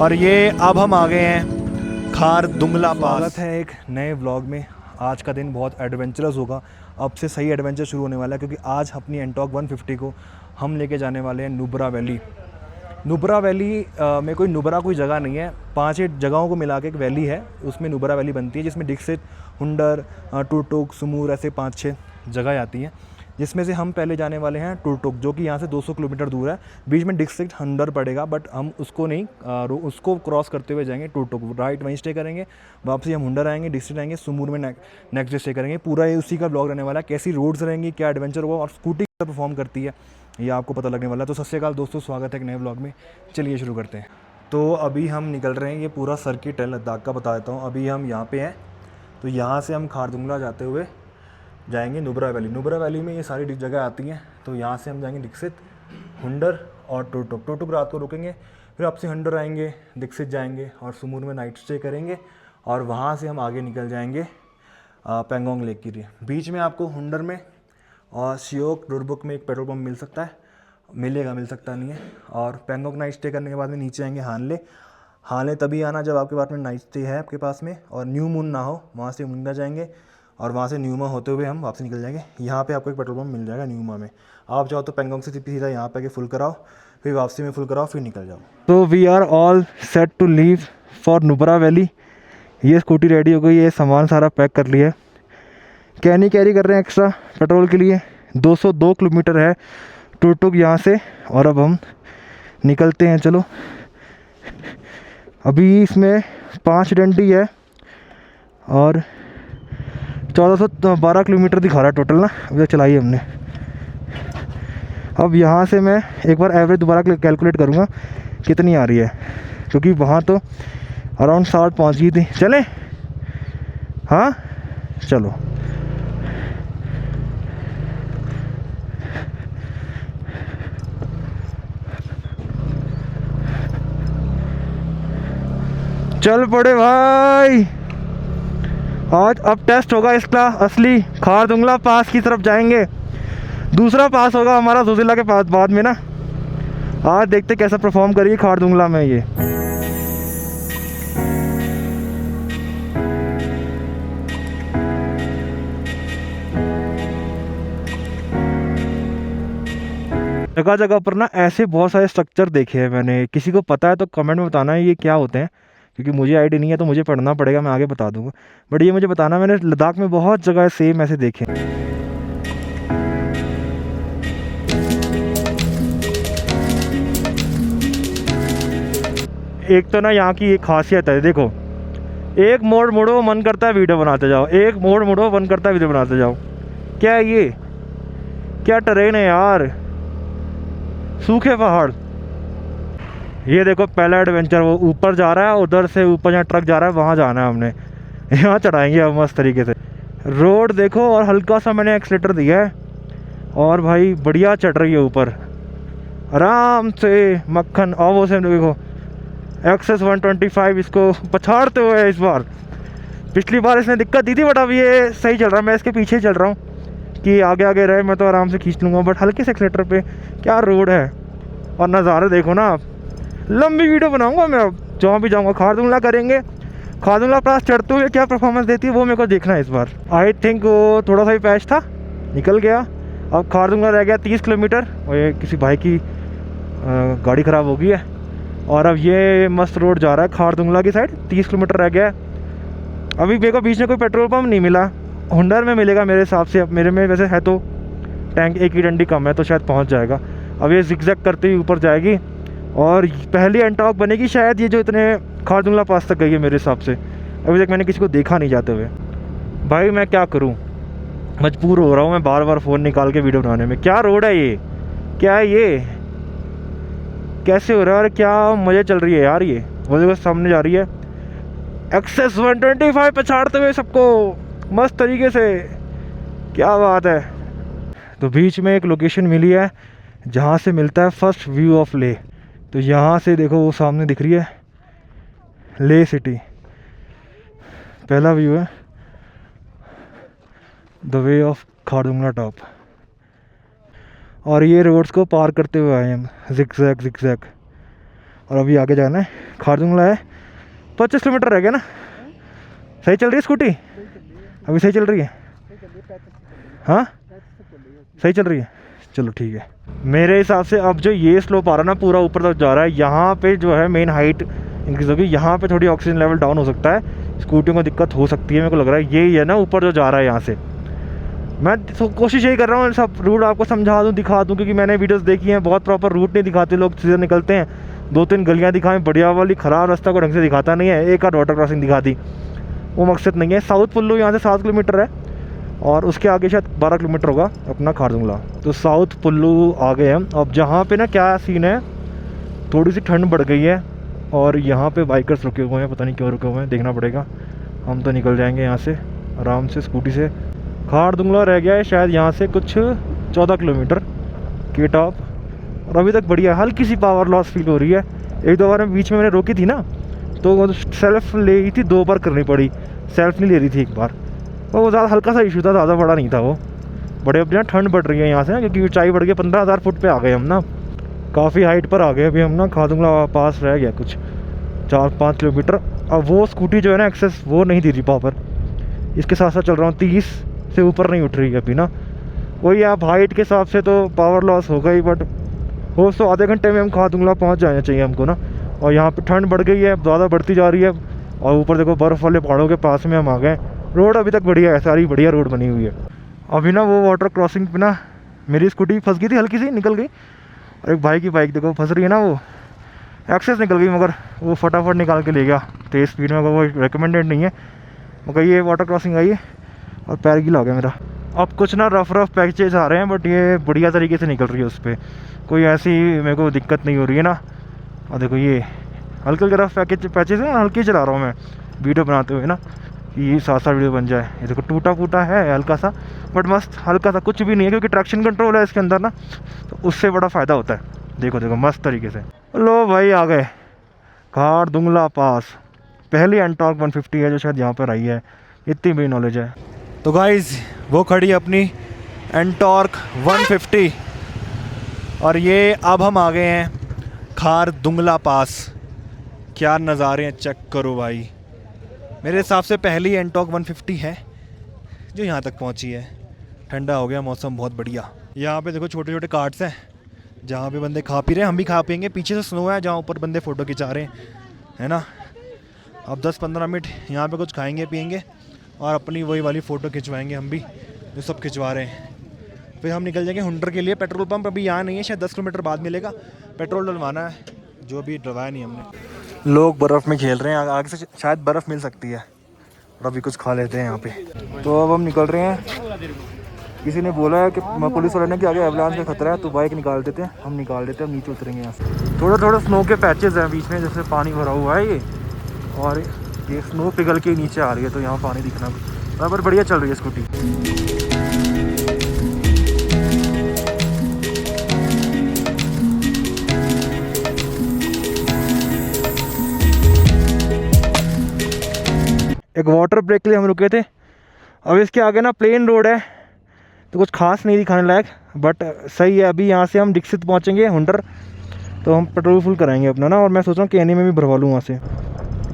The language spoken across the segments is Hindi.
और ये अब हम आ गए हैं खारदुंगला पास। स्वागत है एक नए व्लॉग में। आज का दिन बहुत एडवेंचरस होगा। अब से सही एडवेंचर शुरू होने वाला है क्योंकि आज अपनी एंटॉक 150 को हम लेके जाने वाले हैं नुब्रा वैली। नुब्रा वैली में कोई नुब्रा कोई जगह नहीं है, 5-8 जगहों को मिला के एक वैली है, उसमें नुब्रा वैली बनती है, जिसमें डिक्सित, हुंडर, टुरटुक, सुमूर ऐसे 5-6 जगह आती हैं, जिसमें से हम पहले जाने वाले हैं टुरटुक, जो कि यहाँ से 200 किलोमीटर दूर है। बीच में डिक्सिट हुंडर पड़ेगा, बट हम उसको नहीं उसको क्रॉस करते हुए जाएंगे टुरटुक, राइट वहीं स्टे करेंगे, वापसी हम हुंडर आएंगे, डिक्सिट आएंगे, सुमूर में नेक्स्ट डे स्टे करेंगे। पूरा ये उसी का ब्लॉग रहने वाला है, कैसी रोड्स रहेंगी, क्या एडवेंचर होगा और स्कूटी कैसे परफॉर्म करती है, ये आपको पता लगने वाला है। तो सत श्री अकाल दोस्तों, स्वागत है एक नए ब्लॉग में। चलिए शुरू करते हैं। तो अभी हम निकल रहे हैं, ये पूरा सर्किट है लद्दाख का, बता देता हूँ। अभी हम यहाँ पे हैं, तो यहाँ से हम खारदुंगला जाते हुए जाएंगे नुब्रा वैली। नुब्रा वैली में ये सारी जगह आती हैं, तो यहाँ से हम जाएंगे डिक्सित, हुंडर और टुरटुक। टुरटुक रात को रुकेंगे, फिर आपसे हुंडर आएंगे, डिक्सित जाएंगे और सुमूर में नाइट स्टे करेंगे, और वहाँ से हम आगे निकल जाएंगे पेंगोंग लेक के लिए। बीच में आपको हुंडर में और सियोक डुरबुक में एक पेट्रोल पंप मिल सकता है, मिल सकता नहीं है। और पेंगोंग नाइट स्टे करने के बाद में नीचे आएंगे हानले तभी आना जब आपके पास में नाइट स्टे है आपके पास में, और न्यू मून ना हो, वहाँ से मुंडा जाएंगे और वहाँ से न्यूमा होते हुए हम वापस निकल जाएंगे। यहाँ पे आपको एक पेट्रोल पंप मिल जाएगा न्यूमा में। आप जाओ तो पेंगोंग से सीधा यहाँ पे आके फुल कराओ, फिर वापसी में फुल कराओ, फिर निकल जाओ। तो we are all set to leave for Nubra valley. ये स्कूटी रेडी हो गई, ये सामान सारा पैक कर लिया है, कैरी कर रहे हैं एक्स्ट्रा पेट्रोल के लिए। 202 किलोमीटर है टुरटुक यहाँ से, और अब हम निकलते हैं। चलो, अभी इसमें 5 डंडी है और 1412 किलोमीटर दिखा रहा है टोटल ना, अभी चलाई हमने। अब यहाँ से मैं एक बार एवरेज दोबारा कैलकुलेट करूँगा कितनी आ रही है, क्योंकि वहाँ तो अराउंड 60 पहुँच गई थी। चलें? हाँ चलो। चल पड़े भाई, आज अब टेस्ट होगा इसका असली। खारदुंगला पास की तरफ जाएंगे, दूसरा पास होगा हमारा जोजिला के पास बाद में ना। आज देखते कैसा परफॉर्म करिए खारदुंगला में ये। जगह जगह पर ना ऐसे बहुत सारे स्ट्रक्चर देखे हैं मैंने, किसी को पता है तो कमेंट में बताना है ये क्या होते हैं, क्योंकि मुझे आइडिया नहीं है, तो मुझे पढ़ना पड़ेगा, मैं आगे बता दूंगा। बट ये मुझे बताना, मैंने लद्दाख में बहुत जगह सेम ऐसे देखे हैं। एक तो ना यहाँ की एक खासियत है, देखो, एक मोड़ मुड़ो मन करता है वीडियो बनाते जाओ, एक मोड़ मुड़ो मन करता है वीडियो बनाते जाओ। क्या है ये, क्या टरेन है यार, सूखे पहाड़। ये देखो पहला एडवेंचर, वो ऊपर जा रहा है, उधर से ऊपर जहाँ ट्रक जा रहा है वहाँ जाना है हमने, यहाँ चढ़ाएंगे अब मस्त तरीके से। रोड देखो, और हल्का सा मैंने एक्सीलेटर दिया है, और भाई बढ़िया चढ़ रही है ऊपर आराम से मक्खन। और वो से देखो एक्सेस 125 इसको पछाड़ते हुए इस बार। पिछली बार इसने दिक्कत दी थी, बट अब ये सही चल रहा है। मैं इसके पीछे चल रहा हूँ कि आगे आगे रहे, मैं तो आराम से खींच लूँगा, बट हल्के से एक्सीलेटर पे। क्या रोड है, और नज़ारे देखो ना आप। लंबी वीडियो बनाऊंगा मैं, अब जहाँ भी जाऊँगा खारदुंगला करेंगे। खारदुंगला पास चढ़ते हुए क्या परफॉर्मेंस देती है वो मेरे को देखना है इस बार। आई थिंक वो थोड़ा सा ही पैच था, निकल गया। अब खारदुंगला रह गया 30 किलोमीटर, और ये किसी भाई की गाड़ी ख़राब हो गई है, और अब ये मस्त रोड जा रहा है खारदुंगला की साइड। 30 किलोमीटर रह गया है। अभी मेरे को बीच में कोई पेट्रोल पम्प नहीं मिला, हुंडर में मिलेगा मेरे हिसाब से। अब मेरे में वैसे है तो टैंक एक ही डंडी कम है, तो शायद पहुँच जाएगा। अब ये जिगजैग करते हुए ऊपर जाएगी, और पहली एंटॉक बनेगी शायद ये, जो इतने खारदुंगला पास तक गई है मेरे हिसाब से। अभी तक मैंने किसी को देखा नहीं जाते हुए। भाई मैं क्या करूं, मजबूर हो रहा हूं मैं बार बार फ़ोन निकाल के वीडियो बनाने में। क्या रोड है ये, क्या है ये, कैसे हो रहा है, और क्या मज़े चल रही है यार। ये वो देखो सामने जा रही है एक्सेस 125 पछाड़ते हुए सबको मस्त तरीके से, क्या बात है। तो बीच में एक लोकेशन मिली है जहाँ से मिलता है फर्स्ट व्यू ऑफ ले। तो यहाँ से देखो वो सामने दिख रही है ले सिटी, पहला व्यू है the way of Khardungla top. और ये रोड्स को पार करते हुए आए हम, जिगजैग। और अभी आगे जाना है। खारदुंगला है, 25 किलोमीटर रह गया ना। सही चल रही है स्कूटी अभी? सही चल रही है? हाँ सही चल रही है, चलो ठीक है। मेरे हिसाब से अब जो ये स्लोप आ रहा है ना पूरा ऊपर तक जा रहा है, यहाँ पे जो है मेन हाइट इंक्रीज होगी, यहाँ पे थोड़ी ऑक्सीजन लेवल डाउन हो सकता है, स्कूटी में दिक्कत हो सकती है। मेरे को लग रहा है यही है ना ऊपर जो जा रहा है यहाँ से। मैं कोशिश यही कर रहा हूँ सब रूट आपको समझा दूँ, दिखा दूँ, क्योंकि मैंने वीडियोस देखी हैं, बहुत प्रॉपर रूट नहीं दिखाते लोग, सीधे निकलते हैं। 2-3 गलियाँ दिखाएं बढ़िया वाली, ख़राब रास्ता को ढंग से दिखाता नहीं है, एक आध वाटर क्रॉसिंग दिखा दी, वो मकसद नहीं है। साउथ पुल्लू यहाँ से 7 किलोमीटर है और उसके आगे शायद 12 किलोमीटर होगा अपना खारदुंगला। तो साउथ पुल्लू आ गए हम। अब जहाँ पे ना क्या सीन है, थोड़ी सी ठंड बढ़ गई है और यहाँ पे बाइकर्स रुके हुए हैं, पता नहीं क्यों रुके हुए हैं, देखना पड़ेगा। हम तो निकल जाएंगे यहाँ से आराम से स्कूटी से। खारदुंगला रह गया है शायद यहाँ से कुछ 14 किलोमीटर के टॉप, और अभी तक बढ़िया, हल्की सी पावर लॉस फील हो रही है। 1-2 बार में बीच में मैंने रोकी थी ना, तो वो सेल्फ ले रही थी, 2 बार करनी पड़ी, सेल्फ नहीं ले रही थी एक बार। वो ज़्यादा हल्का सा इशू था, ज़्यादा बड़ा नहीं था वो। बड़े अब यहाँ ठंड बढ़ रही है यहाँ से ना, क्योंकि ऊंचाई बढ़ गई, 15,000 फुट पे आ गए हम ना, काफ़ी हाइट पर आ गए अभी हम ना। खारदुंगला पास रह गया कुछ 4-5 किलोमीटर। अब वो स्कूटी जो है ना एक्सेस वो नहीं दे रही पावर, इसके साथ साथ चल रहा हूँ, 30 से ऊपर नहीं उठ रही है अभी ना। वही आप हाइट के हिसाब से तो पावर लॉस होगा ही, बट हो तो आधे घंटे में हम खारदुंगला पहुँच जाना चाहिए हमको ना। और यहाँ पे ठंड बढ़ गई है, ज़्यादा बढ़ती जा रही है, और ऊपर देखो बर्फ़ वाले पहाड़ों के पास में हम आ गए। रोड अभी तक बढ़िया है, सारी बढ़िया रोड बनी हुई है। अभी ना वो वाटर क्रॉसिंग पे ना मेरी स्कूटी फंस गई थी, हल्की सी निकल गई, और एक भाई की बाइक देखो फंस रही है ना, वो एक्सेस निकल गई, मगर वो फटाफट निकाल के ले गया तेज़ स्पीड में। वो रिकमेंडेड नहीं है, मगर ये वाटर क्रॉसिंग आई है और पैर गीला हो गया मेरा। अब कुछ ना रफ पैचेज आ रहे हैं, बट ये बढ़िया तरीके से निकल रही है, उस पर कोई ऐसी मेरे को दिक्कत नहीं हो रही है ना। और देखो ये हल्के हल्के रफ पैचेज है, हल्के चला रहा हूँ मैं वीडियो बनाते हुए ना, कि ये साथ वीडियो बन जाए। ये देखो टूटा फूटा है हल्का सा, बट मस्त हल्का सा, कुछ भी नहीं है, क्योंकि ट्रैक्शन कंट्रोल है इसके अंदर ना, तो उससे बड़ा फ़ायदा होता है। देखो देखो मस्त तरीके से। लो भाई आ गए खारदुंगला पास। पहली एंटॉर्क 150 है जो शायद यहाँ पर आई है, इतनी बड़ी नॉलेज है। तो गाइज़ वो खड़ी है अपनी एंटॉर्क 150, और ये अब हम आ गए हैं खारदुंगला पास। क्या नज़ारे हैं, चेक करो भाई। मेरे हिसाब से पहली एंटॉर्क 150 है जो यहाँ तक पहुँची है। ठंडा हो गया मौसम, बहुत बढ़िया। यहाँ पे देखो छोटे छोटे कार्ट्स हैं जहाँ पे बंदे खा पी रहे हैं, हम भी खा पियेंगे। पीछे से स्नो है जहाँ ऊपर बंदे फ़ोटो खिंचा रहे हैं, है ना। अब 10-15 मिनट यहाँ पे कुछ खाएंगे पियेंगे और अपनी वही वाली फ़ोटो खिंचवाएंगे हम भी, जो सब खिंचवा रहे हैं। फिर हम निकल जाएंगे हुंडर के लिए। पेट्रोल पंप अभी यहाँ नहीं है, शायद 10 किलोमीटर बाद मिलेगा। पेट्रोल डलवाना है, जो अभी डलवाया नहीं हमने। लोग बर्फ़ में खेल रहे हैं, आगे से शायद बर्फ़ मिल सकती है, और अभी कुछ खा लेते हैं यहाँ पे। तो अब हम निकल रहे हैं। किसी ने बोला है कि पुलिस वाले ने कि आगे एवलांच का खतरा है, तो बाइक निकाल देते हैं, हम निकाल देते हैं, हम नीचे उतरेंगे यहाँ से। थोड़ा थोड़ा स्नो के पैचेस हैं बीच में, जैसे पानी भरा हुआ है ये, और ये स्नो पिघल के नीचे आ रही है, तो यहाँ पानी दिखना बराबर। बढ़िया चल रही है स्कूटी। एक वाटर ब्रेक के लिए हम रुके थे। अब इसके आगे ना प्लेन रोड है, तो कुछ खास नहीं दिखाने लायक, बट सही है। अभी यहाँ से हम दीक्षित पहुँचेंगे हुंडर, तो हम पेट्रोल फुल कराएंगे अपना ना, और मैं सोच रहा हूँ केनी में भी भरवा लूँ वहाँ से।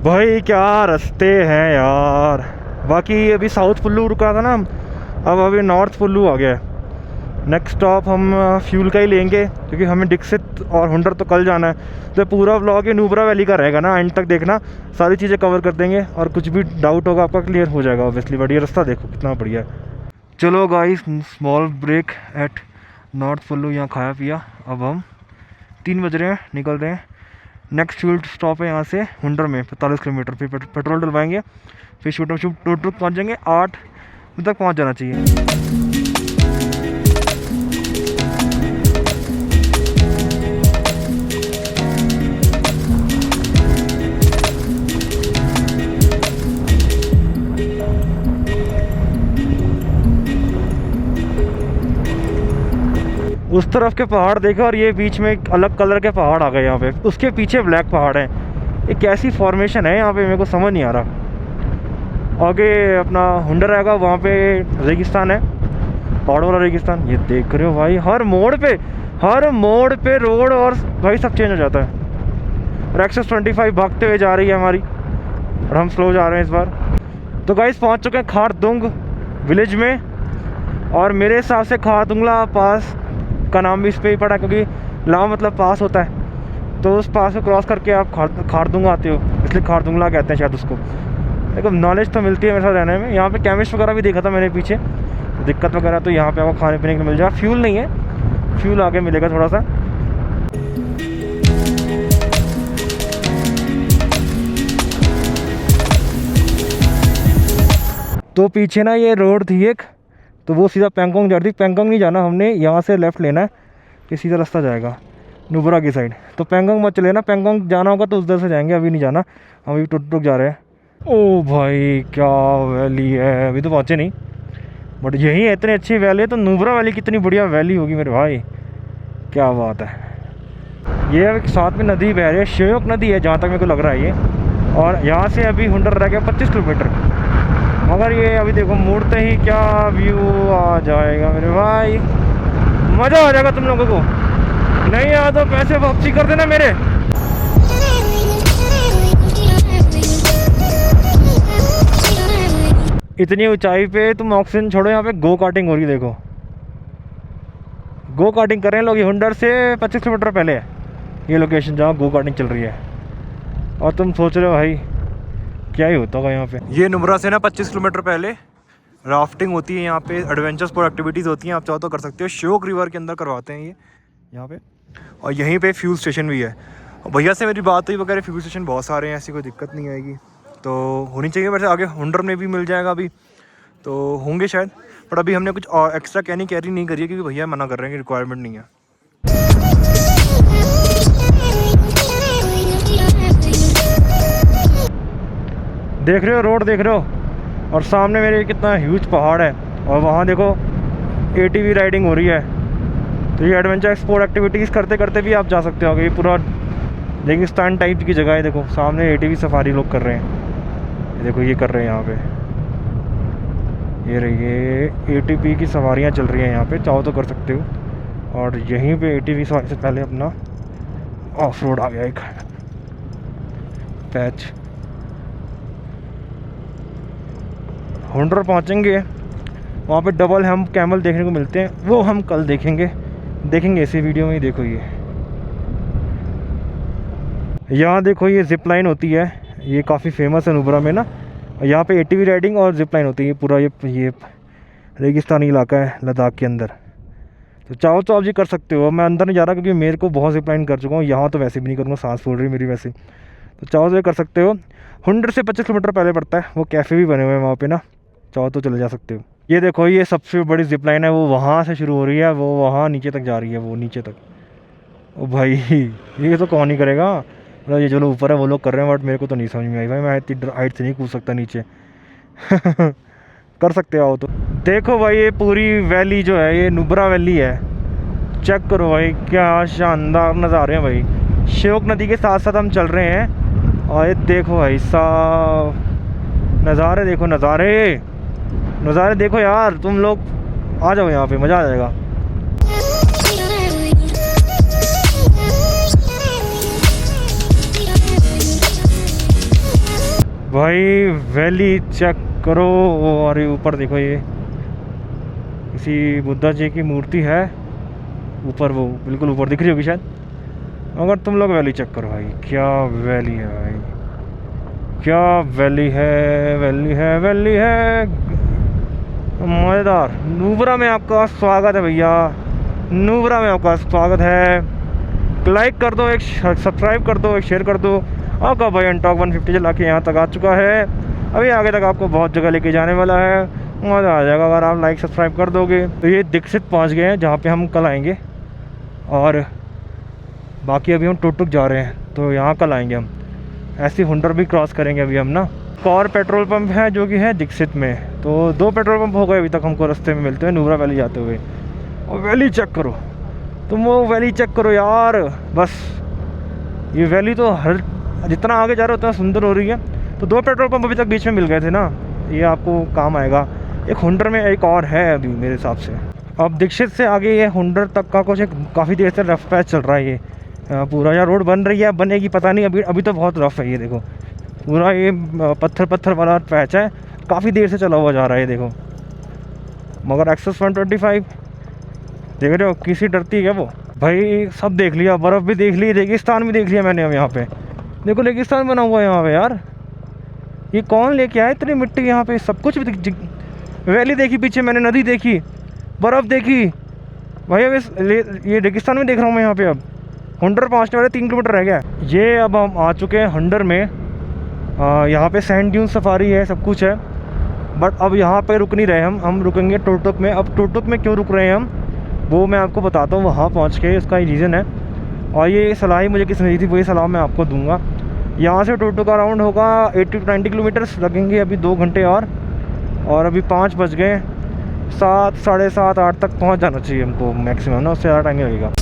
भाई क्या रास्ते हैं यार। बाकी अभी साउथ पुल्लू रुका था ना, अब अभी नॉर्थ पुल्लू आ गया है। नेक्स्ट स्टॉप हम फ्यूल का ही लेंगे, क्योंकि हमें दीक्षित और हुंडर तो कल जाना है। तो पूरा व्लॉग ये नुब्रा वैली का रहेगा ना, एंड तक देखना, सारी चीज़ें कवर कर देंगे, और कुछ भी डाउट होगा आपका क्लियर हो जाएगा ऑब्वियसली। बढ़िया रास्ता देखो कितना बढ़िया है। चलो guys, small break at North Pullu, यहाँ खाया पिया। अब हम 3 बज रहे हैं, निकल रहे हैं। नेक्स्ट फ्यूल स्टॉप है यहाँ से हुंडर में 45 किलोमीटर। फिर पेट्रोल डलवाएंगे, फिर शूट पहुँच जाएंगे। 8 तक पहुँच जाना चाहिए। उस तरफ के पहाड़ देखा, और ये बीच में एक अलग कलर के पहाड़ आ गए यहाँ पे। उसके पीछे ब्लैक पहाड़ है। ये कैसी फॉर्मेशन है यहाँ पे, मेरे को समझ नहीं आ रहा। आगे अपना हुंडर आएगा, वहाँ पे रेगिस्तान है, पहाड़ों वाला रेगिस्तान। ये देख रहे हो भाई, हर मोड़ पे रोड और भाई सब चेंज हो जाता है। और एक्सेस 25 भागते हुए जा रही है हमारी, और हम स्लो जा रहे हैं इस बार। तो गाइस पहुंच चुके हैं खारदुंग विलेज में, और मेरे हिसाब से खारदुंगला पास का नाम भी इस पर ही पड़ा, क्योंकि ला मतलब पास होता है, तो उस पास को क्रॉस करके आप खारदुंग आते हो, इसलिए खारदुंगला कहते हैं शायद उसको। देखो नॉलेज तो मिलती है मेरे साथ रहने में। यहाँ पे केमिस्ट वगैरह भी देखा था मैंने पीछे, दिक्कत वगैरह तो यहाँ पे आपको खाने पीने के लिए मिल जाएगा। फ्यूल नहीं है, फ्यूल आगे मिलेगा थोड़ा सा। तो पीछे ना ये रोड थी एक, तो वो सीधा पैंगोंग जा रही थी। पैंगोंग नहीं जाना हमने, यहाँ से लेफ़्ट लेना है, ये सीधा रास्ता जाएगा नुब्रा की साइड। तो पैंगोंग मत चले ना, पैंगोंग जाना होगा तो उधर से जाएंगे, अभी नहीं जाना, हम अभी टुक जा रहे हैं। ओ भाई क्या वैली है, अभी तो पहुँचे नहीं, बट यही है इतनी अच्छी वैली है, तो नुब्रा वैली कितनी बढ़िया वैली होगी मेरे भाई, क्या बात है। ये एक साथ में नदी बह रही है, श्योक नदी है जहाँ तक मेरे को लग रहा है ये, और यहाँ से अभी हुंडर रह गया 25 किलोमीटर। मगर ये अभी देखो मुड़ते ही क्या व्यू आ जाएगा मेरे भाई, मज़ा आ जाएगा तुम लोगों को। नहीं आया तो पैसे वापसी कर देना मेरे। इतनी ऊंचाई पे तुम ऑक्सीजन छोड़ो, यहाँ पे गो कार्टिंग हो रही है, देखो गो कार्टिंग कर रहे हैं लोग। ये हुंडर से 25 किलोमीटर पहले है ये लोकेशन जहाँ गो कार्टिंग चल रही है, और तुम सोच रहे हो भाई क्या ही होता होगा यहाँ पे। ये नुब्रा से ना 25 किलोमीटर पहले राफ्टिंग होती है यहाँ पे, एडवेंचर स्पोर्ट एक्टिविटीज़ होती हैं, आप चाहो तो कर सकते हो। श्योक रिवर के अंदर करवाते हैं ये यहाँ पे, और यहीं पे फ्यूल स्टेशन भी है। और भैया से मेरी बात हुई वगैरह, फ्यूल स्टेशन बहुत सारे हैं, ऐसी कोई दिक्कत नहीं आएगी, तो होनी चाहिए। वैसे आगे हुंडर में भी मिल जाएगा अभी, तो होंगे शायद, पर अभी हमने कुछ एक्स्ट्रा कैरी नहीं करी है, क्योंकि भैया मना कर रहे हैं कि रिक्वायरमेंट नहीं है। देख रहे हो रोड, देख रहे हो, और सामने मेरे कितना ह्यूज पहाड़ है, और वहाँ देखो ATV राइडिंग हो रही है। तो ये एडवेंचर स्पोर्ट एक्टिविटीज़ करते करते भी आप जा सकते हो। ये पूरा रेगिस्तान टाइप की जगह है, देखो सामने ATV सफारी लोग कर रहे हैं, देखो ये कर रहे हैं यहाँ पे, ये रही ATV की सवारियाँ चल रही हैं यहाँ पे, चाहो तो कर सकते हो। और यहीं पे ATV सवारी से पहले अपना ऑफ रोड आ गया एक पैच। हुंडर पहुँचेंगे, वहाँ पे डबल हम कैमल देखने को मिलते हैं, वो हम कल देखेंगे इसी वीडियो में ही। देखो ये यहाँ देखो ये जिप लाइन होती है, ये काफ़ी फेमस है नुब्रा में ना, यहाँ पे ATV राइडिंग और जिप लाइन होती है। पूरा ये रेगिस्तानी इलाका है लद्दाख के अंदर, तो चाहो तो आप जी कर सकते हो। मैं अंदर नहीं जा रहा क्योंकि मेरे को बहुत जिप लाइन कर चुका हूँ, यहाँ तो वैसे भी नहीं करूँगा, सांस फूल रही मेरी वैसे, तो चाहो तो ये कर सकते हो। हुंडर से 25 किलोमीटर पहले पड़ता है, वो कैफ़े भी बने हुए हैं वहाँ पे ना, चाहो तो चले जा सकते हो। ये देखो ये सबसे बड़ी जिप लाइन है, वो वहाँ से शुरू हो रही है, वो वहाँ नीचे तक जा रही है, वो नीचे तक। ओ भाई ये तो कौन ही करेगा, मतलब ये जो लोग ऊपर है वो लोग कर रहे हैं, बट मेरे को तो नहीं समझ में आई भाई, मैं इतनी हाइट से नहीं कूद सकता नीचे। कर सकते हो तो। देखो भाई ये पूरी वैली जो है ये नुब्रा वैली है, चेक करो भाई क्या शानदार नज़ारे हैं भाई। श्योक नदी के साथ साथ हम चल रहे हैं, और ये देखो भाई साहब नज़ारे, देखो नज़ारे देखो यार, तुम लोग आ जाओ यहाँ पे, मज़ा आ जाएगा। भाई वैली चेक करो, और ऊपर देखो ये किसी बुद्धा जी की मूर्ति है ऊपर, वो बिल्कुल ऊपर दिख रही होगी शायद। अगर तुम लोग वैली चेक करो भाई, क्या वैली है भाई, क्या वैली है मज़ेदार। नुब्रा में आपका स्वागत है भैया, नुब्रा में आपका स्वागत है। लाइक कर दो, एक सब्सक्राइब कर दो, एक शेयर कर दो। आपका भाई अनटॉक 150 चला के यहाँ तक आ चुका है, अभी आगे तक आपको बहुत जगह लेके जाने वाला है, मज़ा आ जाएगा अगर आप लाइक सब्सक्राइब कर दोगे। तो ये दीक्षित पहुँच गए हैं जहाँ पे हम कल आएंगे, और बाकी अभी हम टुक जा रहे हैं, तो यहाँ कल आएंगे हम। ऐसे हुंडर भी क्रॉस करेंगे अभी हम ना। एक और पेट्रोल पंप है जो कि है दीक्षित में, तो 2 पेट्रोल पंप हो गए अभी तक हमको रास्ते में मिलते हैं नुब्रा वैली जाते हुए। और वैली चेक करो तुम, वो वैली चेक करो यार, बस ये वैली तो हर जितना आगे जा रहा है उतना सुंदर हो रही है। तो 2 पेट्रोल पंप अभी तक बीच में मिल गए थे ना, ये आपको काम आएगा। एक हुंडर में एक और है अभी मेरे हिसाब से। अब दीक्षित से आगे ये हुंडर तक का कुछ एक काफ़ी देर से रफ पैच चल रहा है, पूरा यहाँ रोड बन रही है, बनेगी पता नहीं, अभी अभी तो बहुत रफ है। ये देखो पूरा ये पत्थर पत्थर वाला पैच है, काफ़ी देर से चला हुआ जा रहा है ये देखो। मगर एक्सेस 125 देख रहे हो, किसी डरती है वो भाई। सब देख लिया, बर्फ़ भी देख ली, रेगिस्तान भी देख लिया मैंने। अब यहाँ पे देखो रेगिस्तान बना हुआ है यहाँ पे यार। ये कौन लेके आया इतनी मिट्टी यहाँ पे? सब कुछ वैली देखी पीछे मैंने, नदी देखी, बर्फ़ देखी भाई। अब ये रेगिस्तान में देख रहा हूँ मैं यहाँ पे। अब हंडर पहुँचने वाले 3 किलोमीटर रह गया। ये अब हम आ चुके हैं हंडर में। यहाँ पे सैंड ड्यून सफारी है, सब कुछ है। बट अब यहाँ पे रुक नहीं रहे हम रुकेंगे टुकटुक में। अब टुकटुक में क्यों रुक रहे हैं हम, वो मैं आपको बताता हूँ वहाँ पहुँच के। इसका रीज़न है, और ये सलाह ही मुझे किसने दी थी, वही सलाह मैं आपको दूंगा। यहाँ से टुकटुक अराउंड होगा 80 to 90 किलोमीटर्स लगेंगे अभी 2 घंटे और अभी 5 बज गए। 7, साढ़े 7, 8 तक पहुँच जाना चाहिए हमको मैक्सिमम ना, उससे ज़्यादा टाइम नहीं लगेगा।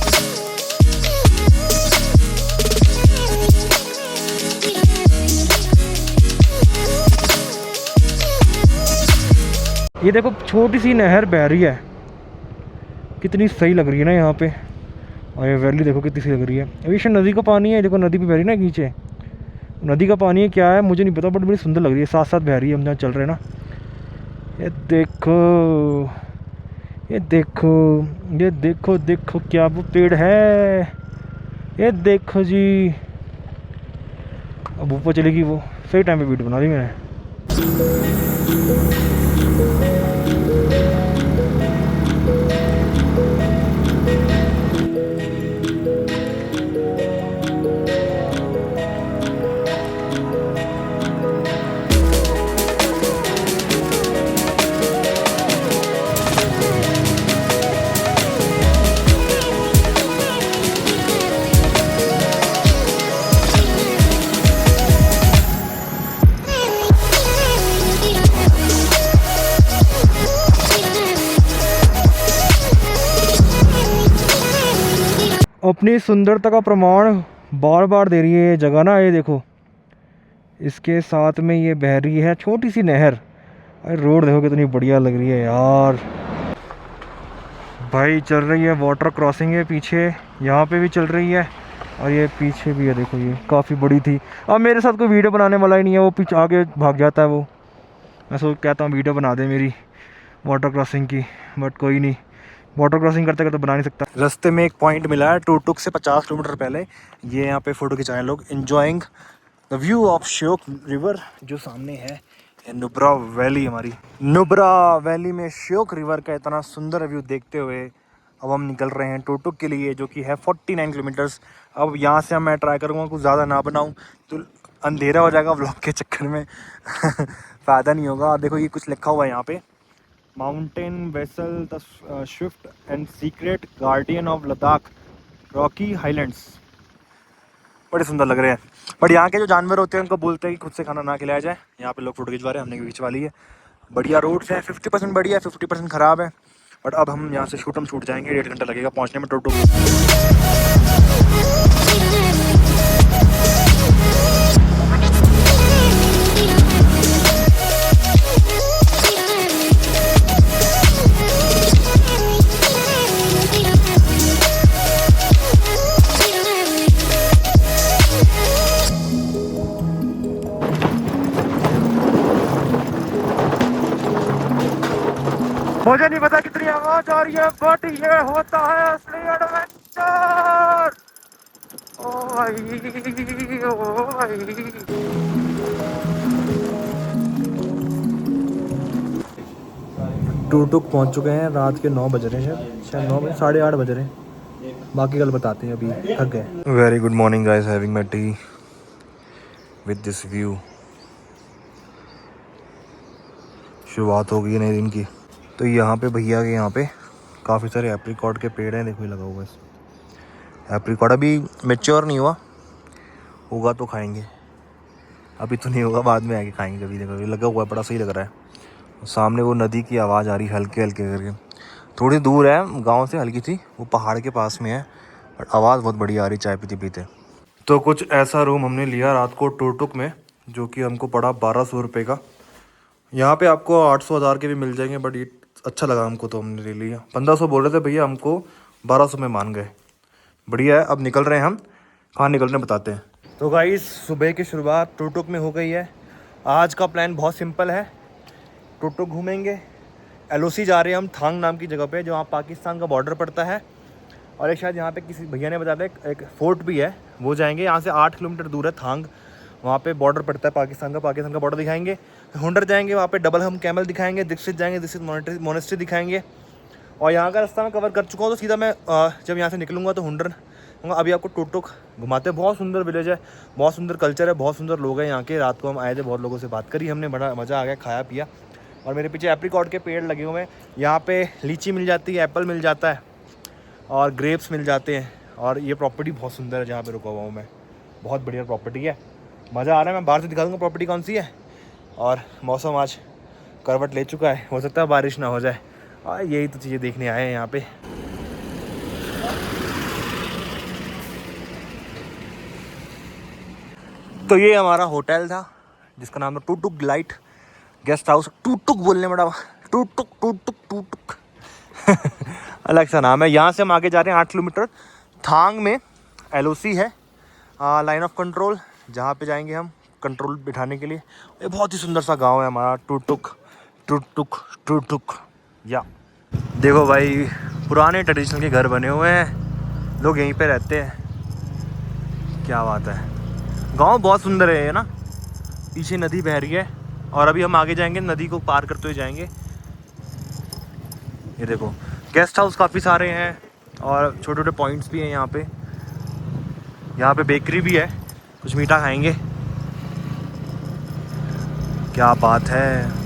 ये देखो छोटी सी नहर बह रही है, कितनी सही लग रही है ना यहाँ पे। और ये वैली देखो कितनी सही लग रही है। अभी शायद नदी का पानी है, देखो नदी पे बह रही है ना नीचे। नदी का पानी है क्या है मुझे नहीं पता, बट बड़ी सुंदर लग रही है, साथ साथ बह रही है। हम जहाँ चल रहे हैं ना, ये देखो, ये देखो, ये देखो, देखो क्या वो पेड़ है, ये देखो जी। अब ऊपर चलेगी वो, सही टाइम पे वीडियो बना दी मैंने। अपनी सुंदरता का प्रमाण बार बार दे रही है ये जगह ना। ये देखो इसके साथ में ये बह रही है छोटी सी नहर। अरे रोड देखो कितनी बढ़िया लग रही है यार। भाई चल रही है वाटर क्रॉसिंग है पीछे, यहाँ पे भी चल रही है, और ये पीछे भी है देखो। ये काफ़ी बड़ी थी। अब मेरे साथ कोई वीडियो बनाने वाला ही नहीं है, वो पीछे आगे भाग जाता है वो। मैं सोच कहता हूँ वीडियो बना दे मेरी वाटर क्रॉसिंग की, बट कोई नहीं, वाटर क्रॉसिंग करते करते बना नहीं सकता। रास्ते में एक पॉइंट मिला है टुकटुक से 50 किलोमीटर पहले। ये यहाँ पे फ़ोटो खिंचाए लोग, enjoying the view of Shyok river जो सामने है। ये नुब्रा वैली, हमारी नुब्रा वैली में श्योक रिवर का इतना सुंदर व्यू देखते हुए अब हम निकल रहे हैं टुकटुक के लिए, जो कि है 49 किलोमीटर्स। अब यहाँ से मैं ट्राई करूँगा कुछ ज़्यादा ना बनाऊँ, तो अंधेरा हो जाएगा व्लॉग के चक्कर में फ़ायदा नहीं होगा। अब देखो ये कुछ लिखा हुआ है यहाँ पे, mountain vessel the Swift and secret guardian of Ladakh Rocky highlands. बड़े सुंदर लग रहे हैं। बट यहाँ के जो जानवर होते हैं उनको बोलते हैं कि खुद से खाना ना खिलाया जाए। यहाँ पे लोग फोटो खिंचवा रहे हैं, हमने भी खिंचवा ली है। बढ़िया रोड्स हैं, 50% बढ़िया, 50% ख़राब है। बट अब हम यहाँ से छूट जाएंगे, 1.5 घंटा लगेगा पहुँचने में टुकटुक। मुझे नहीं पता कितनी आवाज आ रही है, बट ये होता है असली एडवेंचर। ओ भाई, ओ भाई। टुकटुक पहुंच चुके हैं, रात के 9 बज रहे हैं, शायद 9 बजे, 8:30 बज रहे हैं। बाकी कल बताते हैं, अभी थक गए। Very good morning guys, having my T with this view. शुरुआत हो गई नए दिन की। तो यहाँ पे भैया के यहाँ पे काफ़ी सारे एप्रिकॉट के पेड़ हैं, देखो ये लगा हुआ है। एप्रिकॉट अभी मैच्योर नहीं हुआ, होगा तो खाएंगे, अभी तो नहीं होगा, बाद में आके खाएंगे कभी। देखो ये लगा हुआ है, बड़ा सही लग रहा है। सामने वो नदी की आवाज़ आ रही है हल्के हल्के करके, थोड़ी दूर है गांव से, हल्की थी, वो पहाड़ के पास में है, बट आवाज़ बहुत बढ़िया आ रही चाय पीते पीते। तो कुछ ऐसा रूम हमने लिया रात को टुकटुक में, जो कि हमको पड़ा 1200 रुपये का। यहाँ पे आपको 800 1000 के भी मिल जाएंगे, बट ये अच्छा लगा हमको तो हमने ले लिया। 1500 बोल रहे थे भैया, हमको 1200 में मान गए। बढ़िया है। अब निकल रहे हैं हम कहाँ निकल रहे हैं बताते हैं। तो गाइस सुबह की शुरुआत टुकटुक में हो गई है। आज का प्लान बहुत सिंपल है, टुकटुक घूमेंगे, एलओसी जा रहे हैं हम थांग नाम की जगह पे, जो वहाँ पाकिस्तान का बॉर्डर पड़ता है। और एक शायद यहाँ पे किसी भैया ने बताया था एक फोर्ट भी है, वो जाएंगे। यहाँ से 8 किलोमीटर दूर है थांग, वहाँ पे बॉर्डर पड़ता है पाकिस्तान का बॉर्डर दिखाएंगे। हुंडर जाएंगे, वहाँ पे डबल हम कैमल दिखाएंगे, दीक्षित जाएंगे, दीक्षित मोनेस्ट्री दिखाएंगे। और यहाँ का रास्ता मैं कवर कर चुका हूँ, तो सीधा मैं जब यहाँ से निकलूँगा तो हुंडर अभी आपको टुकटुक घुमाते हैं। बहुत सुंदर विलेज है, बहुत सुंदर कल्चर है, बहुत सुंदर लोग हैं यहाँ के। रात को हम आए थे, बहुत लोगों से बात करी हमने, बड़ा मज़ा आ गया, खाया पिया। और मेरे पीछे एप्रिकॉट के पेड़ लगे हुए हैं। यहाँ पे लीची मिल जाती है, एप्पल मिल जाता है और ग्रेप्स मिल जाते हैं। और ये प्रॉपर्टी बहुत सुंदर है जहाँ पे रुका हुआ हूँ मैं, बहुत बढ़िया प्रॉपर्टी है, मज़ा आ रहा है। मैं बाहर से दिखा दूँगा प्रॉपर्टी कौन सी है। और मौसम आज करवट ले चुका है, हो सकता है बारिश ना हो जाए। और यही तो चीज़ें देखने आए हैं यहाँ पे। तो ये हमारा होटल था जिसका नाम है Tuk Tuk Delight Guest House. Tuk Tuk बोलने बड़ा, टुकटुक टुकटुक टुकटुक अलग सा नाम है। यहाँ से हम आगे जा रहे हैं 8 किलोमीटर, थांग में एलओसी है, लाइन ऑफ कंट्रोल, जहाँ पे जाएंगे हम कंट्रोल बिठाने के लिए। ये बहुत ही सुंदर सा गांव है हमारा टुकटुक टुकटुक टुकटुक। या देखो भाई, पुराने ट्रेडिशनल के घर बने हुए हैं, लोग यहीं पे रहते हैं, क्या बात है। गांव बहुत सुंदर है ना, पीछे नदी बह रही है और अभी हम आगे जाएंगे, नदी को पार करते हुए जाएंगे। ये देखो गेस्ट हाउस काफ़ी सारे हैं और छोटे छोटे पॉइंट्स भी हैं यहाँ पे। यहाँ पे बेकरी भी है, कुछ मीठा खाएंगे, क्या बात है।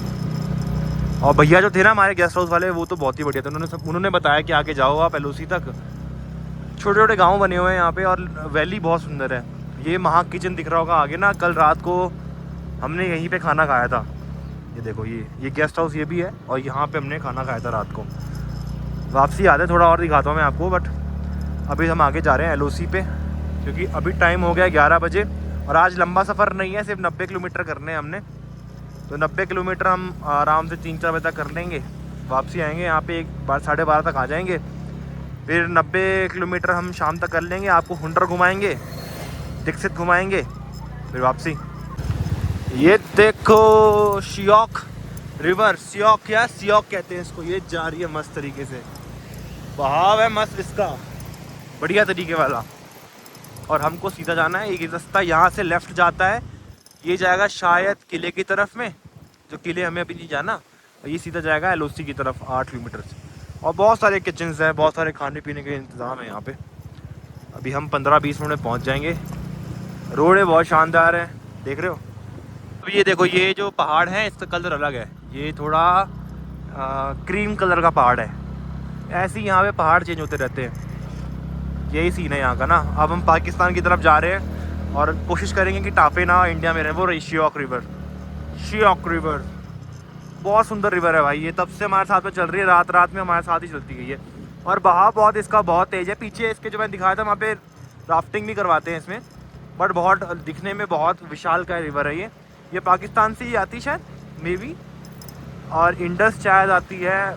और भैया जो थे ना हमारे गेस्ट हाउस वाले, वो तो बहुत ही बढ़िया थे। उन्होंने बताया कि आगे जाओ आप एलओसी तक, छोटे छोटे गांव बने हुए हैं यहाँ पे और वैली बहुत सुंदर है। ये महा किचन दिख रहा होगा आगे ना, कल रात को हमने यहीं पे खाना खाया था। ये देखो ये गेस्ट हाउस ये भी है और यहाँ पे हमने खाना खाया था रात को। वापसी आते थोड़ा और दिखाता हूँ मैं आपको, बट अभी हम आगे जा रहे हैं एलओसी पे, क्योंकि अभी टाइम हो गया 11 बजे। और आज लंबा सफ़र नहीं है, सिर्फ 90 किलोमीटर करने हैं हमने, तो 90 किलोमीटर हम आराम से 3-4 बजे तक कर लेंगे। वापसी आएंगे यहाँ पे 1-12 तक आ जाएंगे। फिर 90 किलोमीटर हम शाम तक कर लेंगे, आपको हुंडर घुमाएंगे, दीक्षित घुमाएंगे, फिर वापसी। ये देखो शियोक रिवर, सियोक या सियोक कहते हैं इसको, ये जा रही है मस्त तरीके से, बहाव है मस्त इसका, बढ़िया तरीके वाला। और हमको सीधा जाना है, एक रास्ता यहाँ से लेफ़्ट जाता है, ये जाएगा शायद किले की तरफ में, जो किले हमें अभी नहीं जाना, और ये सीधा जाएगा एलओसी की तरफ 8 किलोमीटर से। और बहुत सारे किचन्स हैं, बहुत सारे खाने पीने के इंतज़ाम है यहाँ पे। अभी हम 15-20 मिनट में पहुँच जाएंगे। रोड है बहुत शानदार है, देख रहे हो। अब ये देखो, ये जो पहाड़ है इसका कलर अलग है, ये थोड़ा क्रीम कलर का पहाड़ है। ऐसे ही यहाँ पे पहाड़ चेंज होते रहते हैं, यही सीन है यहाँ का ना। अब हम पाकिस्तान की तरफ जा रहे हैं और कोशिश करेंगे कि टापे ना इंडिया में रहे। वो रही शियोक रिवर, शियोक रिवर बहुत सुंदर रिवर है भाई। ये तब से हमारे साथ में चल रही है, रात रात में हमारे साथ ही चलती गई है। और बहाव बहुत इसका बहुत तेज़ है। पीछे इसके जो मैं दिखाया था वहाँ पे राफ्टिंग भी करवाते हैं इसमें, बट बहुत दिखने में बहुत विशाल का रिवर है ये पाकिस्तान से ही आती शायद मे बी, और इंडस शायद आती है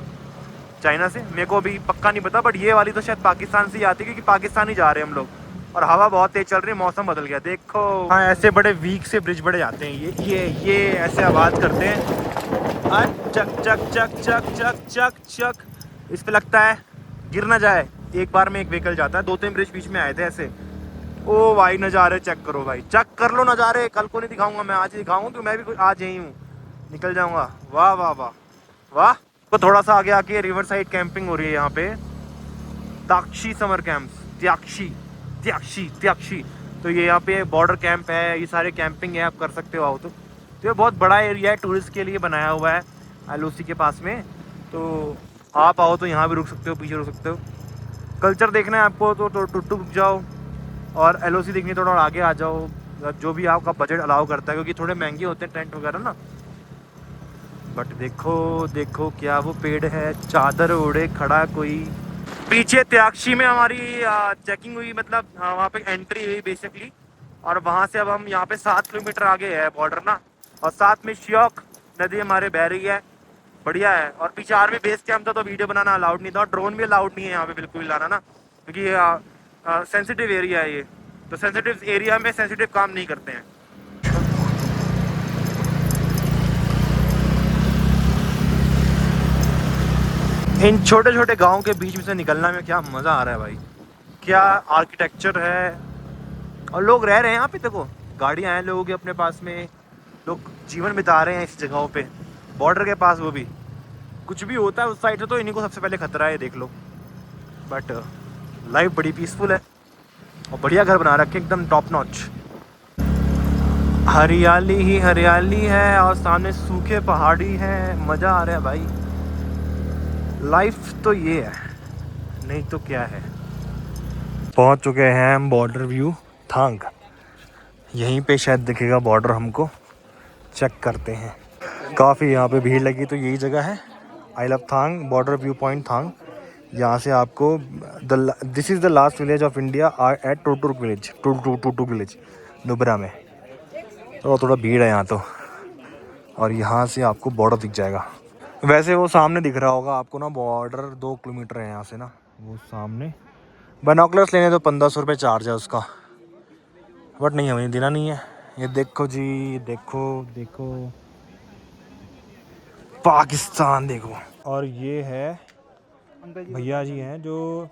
चाइना से, मेरे को भी पक्का नहीं पता, बट ये वाली तो शायद पाकिस्तान से ही आती है, क्योंकि पाकिस्तान ही जा रहे हैं हम लोग। और हवा बहुत तेज चल रही है, मौसम बदल गया देखो। हाँ, ऐसे बड़े वीक से ब्रिज बड़े जाते हैं, ये ऐसे आवाज़ करते हैं, चक चक चक चक चक चक चक, इस पे लगता है गिर ना जाए। एक बार में एक व्हीकल जाता है, 2-3 ब्रिज बीच में आए थे ऐसे। ओ भाई नज़ारे चेक करो भाई, चेक कर लो नज़ारे। कल को नहीं दिखाऊंगा मैं, आज ही दिखाऊंगा, क्योंकि मैं भी आज यही हूँ, निकल जाऊंगा। वाह वाह वाह वाह। तो थोड़ा सा आगे आके रिवर साइड कैंपिंग हो रही है यहाँ पे, त्याक्षी समर कैंप्स, त्याक्षी। तो ये यहाँ पे बॉर्डर कैंप है, ये सारे कैंपिंग है, आप कर सकते हो आओ तो। ये बहुत बड़ा एरिया है, टूरिस्ट के लिए बनाया हुआ है एलओसी के पास में, तो आप आओ तो यहाँ भी रुक सकते हो, पीछे रुक सकते हो। कल्चर देखना है आपको तो टुकटुक जाओ, और एलओसी देखनी थोड़ा और आगे आ जाओ, जो भी आपका बजट अलाउ करता है, क्योंकि थोड़े महंगे होते हैं टेंट वगैरह ना। बट देखो क्या वो पेड़ है, चादर ओढ़े खड़ा कोई। पीछे त्याक्षी में हमारी चेकिंग हुई, मतलब वहाँ पे एंट्री हुई बेसिकली। और वहाँ से अब हम यहाँ पे 7 किलोमीटर आगे है बॉर्डर ना, और साथ में शियोक नदी हमारे बह रही है, बढ़िया है। और पीछे आर्मी बेस कैंप था, तो वीडियो बनाना अलाउड नहीं था, और ड्रोन भी अलाउड नहीं है यहाँ पे बिल्कुल लाना ना, क्योंकि ये सेंसिटिव एरिया है ये। तो सेंसिटिव एरिया में सेंसिटिव काम नहीं करते हैं। इन छोटे छोटे गाँव के बीच में से निकलना में क्या मज़ा आ रहा है भाई, क्या आर्किटेक्चर है। और लोग रह रहे हैं यहाँ पे, देखो गाड़ियाँ हैं लोगों के अपने पास में, लोग जीवन बिता रहे हैं इस जगहों पे, बॉर्डर के पास। वो भी कुछ भी होता है उस साइड से तो इन्हीं को सबसे पहले खतरा है, देख लो। बट लाइफ बड़ी पीसफुल है और बढ़िया घर बना रखे एकदम टॉप नॉच। हरियाली ही हरियाली है और सामने सूखे पहाड़ी हैं, मज़ा आ रहा है भाई। लाइफ तो ये है, नहीं तो क्या है। पहुंच चुके हैं हम बॉर्डर व्यू थांग। यहीं पे शायद दिखेगा बॉर्डर हमको, चेक करते हैं। काफ़ी यहाँ पे भीड़ लगी, तो यही जगह है I love Thang border view point Thang. यहाँ से आपको this is the last village of India at Turtuk village, Turtuk village Nubra में। तो थोड़ा भीड़ है यहाँ तो, और यहाँ से आपको बॉर्डर दिख जाएगा। वैसे वो सामने दिख रहा होगा आपको ना, बॉर्डर 2 किलोमीटर है यहाँ से ना, वो सामने। बाइनोकुलर्स लेने तो 1500 रुपये चार्ज है उसका, बट नहीं हमें देना नहीं है। ये देखो जी, देखो पाकिस्तान देखो। और ये है भैया जी हैं जो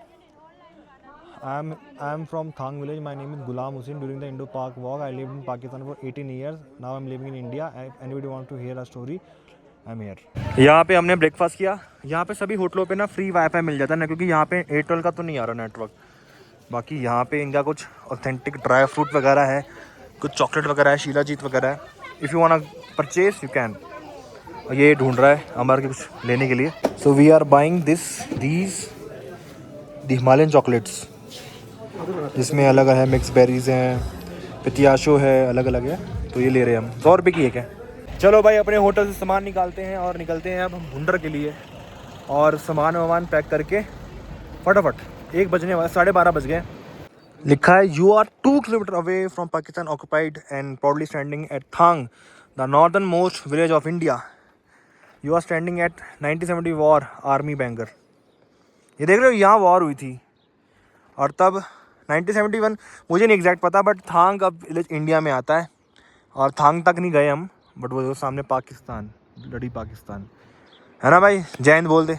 I am from Thang village, my name is Ghulam Hussain. During the Indo Pak war I lived in Pakistan for 18 years, now I am living in India. Anybody want to hear a story, I am here. यहाँ पे हमने ब्रेकफास्ट किया। यहाँ पे सभी होटलों पे ना फ्री वाईफाई मिल जाता है ना, क्योंकि यहाँ पे एयरटेल का तो नहीं आ रहा नेटवर्क। बाकी यहाँ पे इनका कुछ ऑथेंटिक ड्राई फ्रूट वगैरह है, कुछ चॉकलेट वगैरह है, शीलाजीत वगैरह है। If you want purchase you can. और ये ढूंढ रहा है अमर के कुछ लेने के लिए। So we are buying these the Himalayan chocolates, जिसमें अलग है, मिक्स बेरीज हैं, पितियाशो है, अलग अलग है। तो ये ले रहे हैं हम, 100 रुपये की एक है। चलो भाई अपने होटल से सामान निकालते हैं और निकलते हैं अब हम भुंडर के लिए। और सामान वामान पैक करके फटाफट 1 बजने वाला, 12:30 बज गए। लिखा है you are 2 kilometre away from Pakistan occupied and proudly standing at Thang the northern most village of India. You are standing at 1970 war army bunker. ये देख रहे हो, यहाँ वॉर हुई थी और तब 1971, मुझे नहीं एग्जैक्ट पता, बट थांग अब विलेज इंडिया में आता है। और थांग तक नहीं गए हम, बट वो सामने पाकिस्तान, लड़ी पाकिस्तान है ना भाई। जय हिंद बोल दे।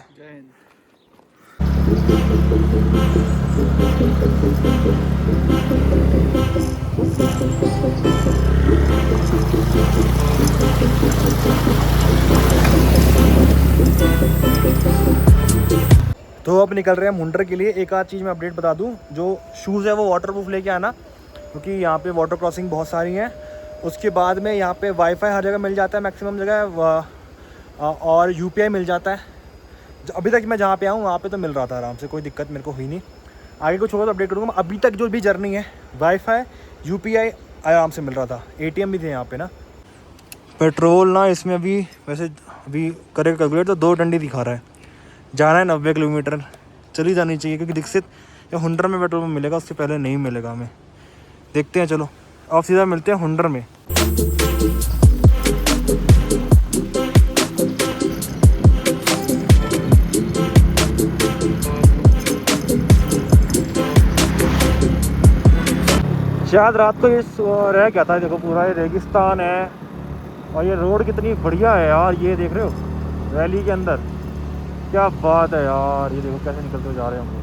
तो अब निकल रहे हैं मुंडर के लिए। एक आध चीज़ मैं अपडेट बता दूं, जो शूज़ है वो वाटरप्रूफ लेके आना, क्योंकि यहाँ पे वाटर क्रॉसिंग बहुत सारी हैं। उसके बाद में यहाँ पे वाईफाई हर जगह मिल जाता है, मैक्सिमम जगह, और यूपीआई मिल जाता है। अभी तक मैं जहाँ पे आऊँ वहाँ पे तो मिल रहा था आराम से, कोई दिक्कत मेरे को हुई नहीं। आगे कुछ होगा तो अपडेट करूँगा। अभी तक जो भी जर्नी है, वाईफाई यूपीआई आराम से मिल रहा था। एटीएम भी थे यहाँ पे ना। पेट्रोल ना इसमें अभी वैसे अभी करेक्ट कैलकुलेट तो 2 डंडी दिखा रहा है। जाना है 90 किलोमीटर, चली जानी चाहिए, क्योंकि दीक्षित या हुंडर में पेट्रोल मिलेगा, उससे पहले नहीं मिलेगा हमें। देखते हैं, चलो अब सीधा मिलते हैं हुंडर में। शायद रात को ये रह गया था। देखो पूरा ये रेगिस्तान है और ये रोड कितनी बढ़िया है यार। ये देख रहे हो वैली के अंदर, क्या बात है यार। ये देखो कैसे निकलते जा रहे हैं हम लोग।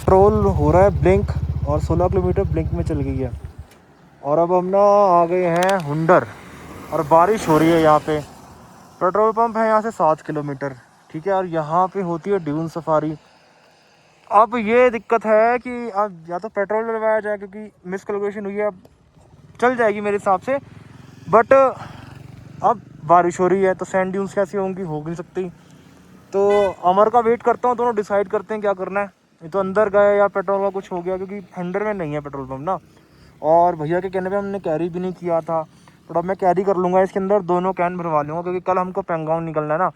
पेट्रोल हो रहा है ब्लिंक और 16 किलोमीटर ब्लिंक में चल गई है। और अब हम ना आ गए हैं हुंडर और बारिश हो रही है यहाँ पे। पेट्रोल पंप है यहाँ से 7 किलोमीटर, ठीक है। और यहाँ पे होती है ड्यून सफारी। अब ये दिक्कत है कि अब या तो पेट्रोल डलवाया जाए, क्योंकि मिसकैलकुलेशन हुई है, अब चल जाएगी मेरे हिसाब से, बट अब बारिश हो रही है तो सैंड ड्यून्स कैसी होंगी, हो नहीं सकती। तो अमर का वेट करता हूँ, दोनों डिसाइड करते हैं क्या करना है। ये तो अंदर गए या पेट्रोल का कुछ हो गया, क्योंकि अंडर में नहीं है पेट्रोल पंप ना। और भैया के कहने पे हमने कैरी भी नहीं किया था, तो अब मैं कैरी कर लूँगा इसके अंदर, दोनों कैन भरवा लूँगा, क्योंकि कल हमको पेंगोंग निकलना है ना।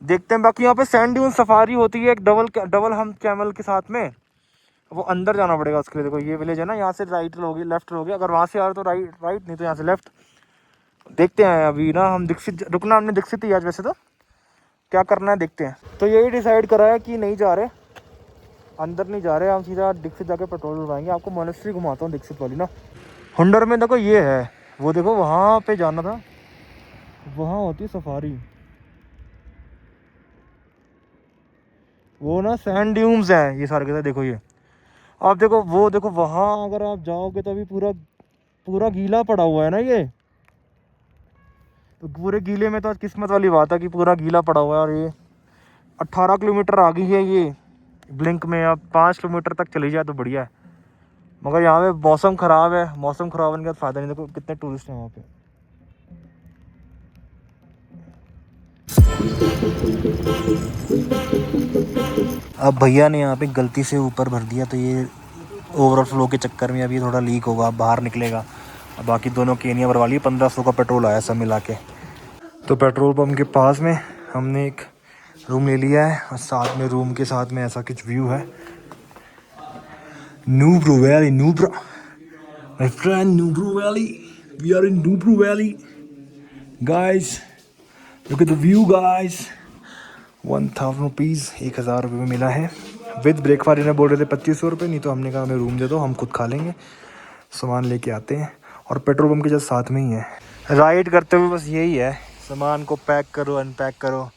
देखते हैं। बाकी यहाँ पे सैंड ड्यून सफारी होती है एक डबल हम कैमल के साथ में, वो अंदर जाना पड़ेगा उसके लिए। देखो ये विलेज है ना, यहाँ से राइट लोगे लेफ्ट लोगे, अगर वहाँ से आ रहे तो राइट नहीं तो यहाँ से लेफ्ट। देखते हैं अभी ना, हम दीक्षित रुकना, हमने दीक्षित ही आज वैसे तो, क्या करना है देखते हैं। तो यही डिसाइड करा है कि नहीं जा रहे, अंदर नहीं जा रहे, हम सीधा दीक्षित जाके पेट्रोल डलवाएंगे। आपको मोनेस्ट्री घुमाता हूँ दीक्षित वाली ना। हुंडर में देखो ये है, वो देखो वहाँ पे जाना था, वहाँ होती है सफारी। वो ना सैंड ड्यून्स हैं ये सारे के सारे, देखो ये आप देखो, वो देखो वहाँ अगर आप जाओगे तो अभी पूरा गीला पड़ा हुआ है ना ये, तो पूरे गीले में तो आज किस्मत वाली बात है कि पूरा गीला पड़ा हुआ है। और ये 18 किलोमीटर आ गई है ये ब्लिंक में, अब 5 किलोमीटर तक चली जाए तो बढ़िया है। मगर यहाँ पे मौसम ख़राब है, मौसम ख़राब होने का फ़ायदा नहीं। देखो कितने टूरिस्ट हैं वहाँ पे। अब भैया ने यहाँ पे गलती से ऊपर भर दिया, तो ये ओवरफ्लो के चक्कर में अभी थोड़ा लीक होगा, बाहर निकलेगा। अब बाकी दोनों केनिया भरवा लिए, 1500 का पेट्रोल आया सब मिला के। तो पेट्रोल पंप के पास में हमने एक रूम ले लिया है, और साथ में रूम के साथ में ऐसा कुछ व्यू है। Nubru Valley, Nubra, my friend, Nubru Valley. We are in Nubru Valley, guys. Look at the view, guys. 1000 rupees, 1000 रुपये में मिला है विद ब्रेकफास्ट। इन्हें बोल रहे थे 2500 रुपये, नहीं तो हमने कहा हमें रूम दे दो, हम खुद खा लेंगे। सामान लेके आते हैं, और पेट्रोल पंप के जस्ट साथ में ही है। राइड करते हुए बस यही है, सामान को पैक करो अनपैक करो।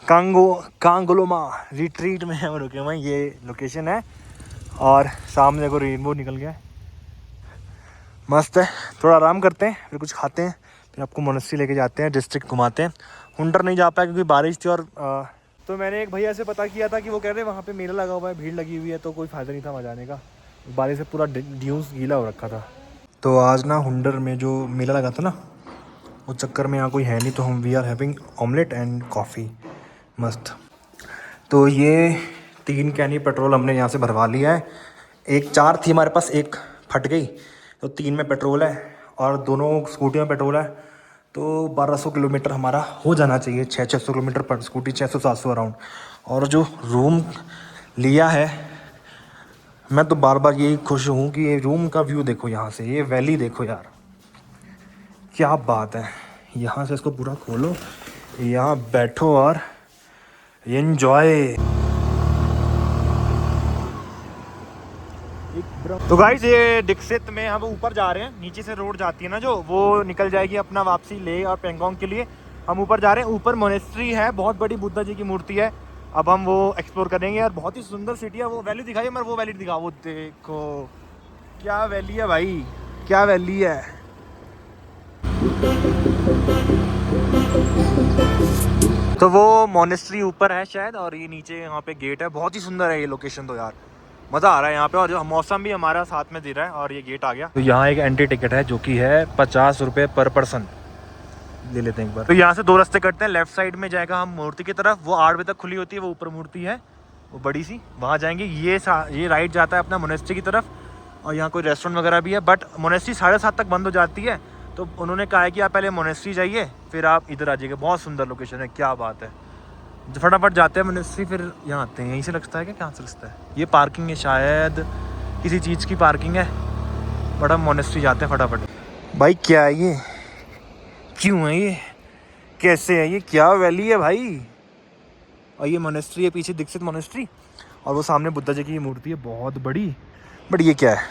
कांगोलोमा रिट्रीट में हम रुके हुए, ये लोकेशन है। और सामने को रेनबो निकल गया है, मस्त है। थोड़ा आराम करते हैं, फिर कुछ खाते हैं, फिर आपको मोनेस्ट्री लेके जाते हैं, डिस्ट्रिक्ट घुमाते हैं। हुंडर नहीं जा पाया क्योंकि बारिश थी। और तो मैंने एक भैया से पता किया था कि वो कह रहे हैं वहाँ पे मेला लगा हुआ है, भीड़ लगी हुई है, तो कोई फ़ायदा नहीं था वहाँ जाने का, बारिश से पूरा ड्यून्स गीला हो रखा था। तो आज ना हुंडर में जो मेला लगा था ना, उस चक्कर में यहाँ कोई है नहीं, तो हम we are having omelette and coffee, मस्त। तो ये 3 कैनी पेट्रोल हमने यहाँ से भरवा लिया है। एक 4 थी हमारे पास, एक फट गई, तो 3 में पेट्रोल है, और दोनों स्कूटी में पेट्रोल है। तो 1200 किलोमीटर हमारा हो जाना चाहिए, 600 किलोमीटर पर स्कूटी, 600-700 अराउंड। और जो रूम लिया है, मैं तो बार बार यही खुश हूँ कि ये रूम का व्यू देखो यहाँ से, ये वैली देखो यार, क्या बात है। यहाँ से इसको पूरा खोलो, यहाँ बैठो और एंजॉय। तो गाइस ये दीक्षित में हम ऊपर जा रहे हैं, नीचे से रोड जाती है ना जो, वो निकल जाएगी अपना वापसी ले और पेंगोंग के लिए। हम ऊपर जा रहे हैं, ऊपर मोनेस्ट्री है, बहुत बड़ी बुद्धा जी की मूर्ति है। अब हम वो एक्सप्लोर करेंगे यार, बहुत ही सुंदर सिटी है। वो वैली दिखाई, मगर वो वैली दिखा, वो देखो क्या वैली है भाई, क्या वैली है। तो वो मोनेस्ट्री ऊपर है शायद, और ये नीचे यहाँ पे गेट है। बहुत ही सुंदर है ये लोकेशन, तो यार मज़ा आ रहा है यहाँ पे, और जो मौसम भी हमारा साथ में दे रहा है। और ये गेट आ गया, तो यहाँ एक एंट्री टिकट है जो कि है 50 रुपये पर पर्सन, ले लेते हैं एक बार। तो यहाँ से 2 रास्ते कटते हैं, लेफ्ट साइड में जाएगा हम मूर्ति की तरफ, वो 8 बजे तक खुली होती है, वो ऊपर मूर्ति है वो बड़ी सी, वहाँ जाएंगे। ये राइट जाता है अपना मोनेस्ट्री की तरफ, और यहाँ कोई रेस्टोरेंट वगैरह भी है, बट मोनेस्ट्री 7:30 तक बंद हो जाती है। तो उन्होंने कहा है कि आप पहले मोनेस्ट्री जाइए, फिर आप इधर आ जाइए। बहुत सुंदर लोकेशन है, क्या बात है। फटाफट जाते हैं मोनेस्ट्री, फिर यहाँ आते हैं। यहीं से लगता है क्या, कहाँ से लगता है? ये पार्किंग है शायद, किसी चीज़ की पार्किंग है, बट हम मोनेस्ट्री जाते हैं फटाफट। भाई क्या है ये, क्यों है ये, कैसे है ये, क्या वैली है भाई। और ये मोनेस्ट्री है, पीछे दीक्षित मोनेस्ट्री, और वो सामने बुद्धा जी की मूर्ति है बहुत बड़ी। बट ये क्या है,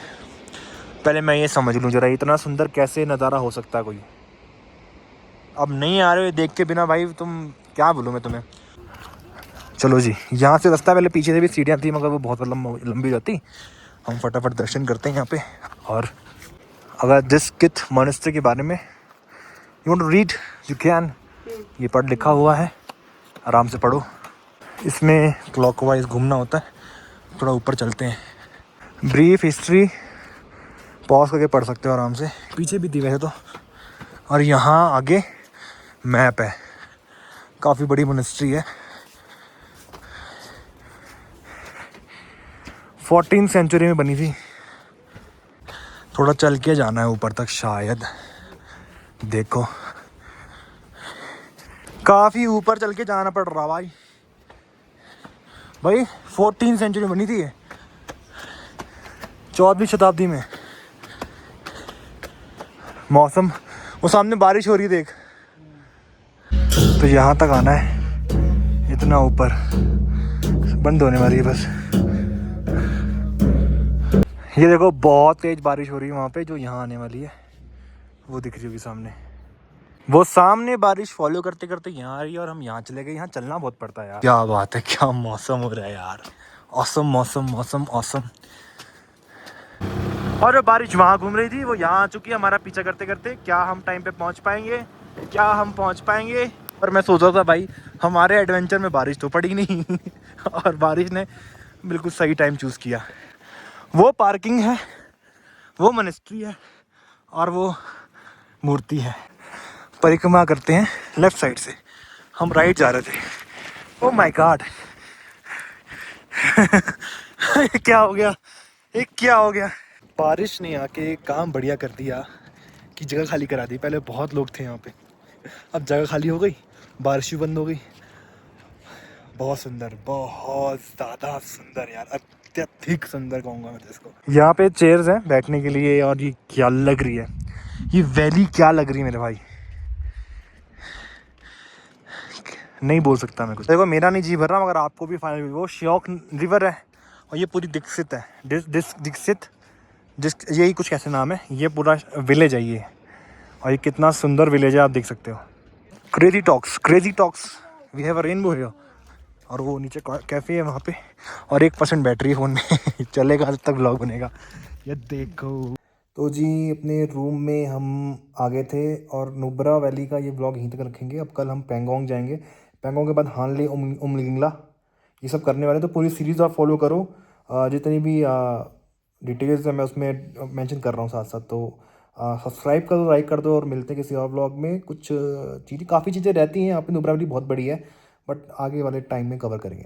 पहले मैं ये समझ लूँ जरा, इतना सुंदर कैसे नज़ारा हो सकता है कोई। अब नहीं आ रहे हो देख के बिना भाई, तुम क्या बोलूँ मैं तुम्हें। चलो जी, यहाँ से रास्ता, पहले पीछे से भी सीढ़ियाँ थी, मगर वो बहुत लंबी जाती। हम फटाफट दर्शन करते हैं यहाँ पे। और अगर दीक्षित मोनेस्ट्री के बारे में you want to read, you can. ये पढ़ लिखा हुआ है, आराम से पढ़ो। इसमें क्लॉकवाइज घूमना होता है। थोड़ा ऊपर चलते हैं। ब्रीफ हिस्ट्री पॉज करके पढ़ सकते हो आराम से, पीछे भी दी वैसे तो। और यहाँ आगे मैप है, काफ़ी बड़ी मोनेस्ट्री है। 14th सेंचुरी में बनी थी। थोड़ा चल के जाना है ऊपर तक शायद, देखो काफ़ी ऊपर चल के जाना पड़ रहा भाई 14th सेंचुरी में बनी थी ये, 14वीं शताब्दी में। मौसम, वो सामने बारिश हो रही है देख। तो यहाँ तक आना है, इतना ऊपर। बंद होने वाली है बस। ये देखो बहुत तेज बारिश हो रही है वहाँ पे, जो यहाँ आने वाली है वो दिख रही होगी सामने। वो सामने बारिश फॉलो करते करते यहाँ आ रही है और हम यहाँ चले गए। यहाँ चलना बहुत पड़ता है यार। क्या बात है, क्या मौसम हो रहा है यार। ऑसम मौसम, मौसम ऑसम। और जो बारिश वहाँ घूम रही थी वो यहाँ आ चुकी है हमारा पीछा करते करते। क्या हम टाइम पे पहुँच पाएंगे, क्या हम पहुँच पाएंगे? पर मैं सोच रहा था भाई हमारे एडवेंचर में बारिश तो पड़ी नहीं और बारिश ने बिल्कुल सही टाइम चूज़ किया। वो पार्किंग है, वो मोनेस्ट्री है और वो मूर्ति है। परिक्रमा करते हैं लेफ्ट साइड से, हम राइट जा रहे थे। ओह माय गॉड क्या हो गया, ये क्या हो गया? बारिश ने आके काम बढ़िया कर दिया कि जगह खाली करा दी। पहले बहुत लोग थे यहाँ पे, अब जगह खाली हो गई, बारिश भी बंद हो गई। बहुत सुंदर, बहुत ज़्यादा सुंदर यार, अत्यधिक सुंदर कहूँगा मैं इसको। यहाँ पे चेयर्स हैं बैठने के लिए। और ये क्या लग रही है, ये वैली क्या लग रही है मेरे भाई, नहीं बोल सकता मैं कुछ। देखो मेरा नहीं जी भर रहा, मगर आपको भी फाइनल। वो श्योक रिवर है और ये पूरी दीक्षित है, दीक्षित यही कुछ कैसे नाम है। ये पूरा विलेज है ये, और ये कितना सुंदर विलेज है आप देख सकते हो। Crazy talks we have a rainbow here. और वो नीचे कैफ़े है वहाँ पे, और 1% बैटरी है फ़ोन में चलेगा जब तक व्लॉग बनेगा। ये देखो। तो जी अपने रूम में हम आ गए थे और नुब्रा वैली का ये व्लॉग यहीं तक रखेंगे। अब कल हम पैंगोंग जाएंगे, पैंगोंग के बाद हानले, उमलिंगला, ये सब करने वाले। तो पूरी सीरीज़ आप फॉलो करो। जितनी भी डिटेल्स है मैं उसमें मेंशन कर रहा हूँ साथ साथ। तो सब्सक्राइब कर दो, लाइक कर दो, और मिलते हैं किसी और व्लॉग में। कुछ काफ़ी चीज़ें रहती हैं यहाँ पे। नुब्रा वैली बहुत बड़ी है, बट आगे वाले टाइम में कवर करेंगे।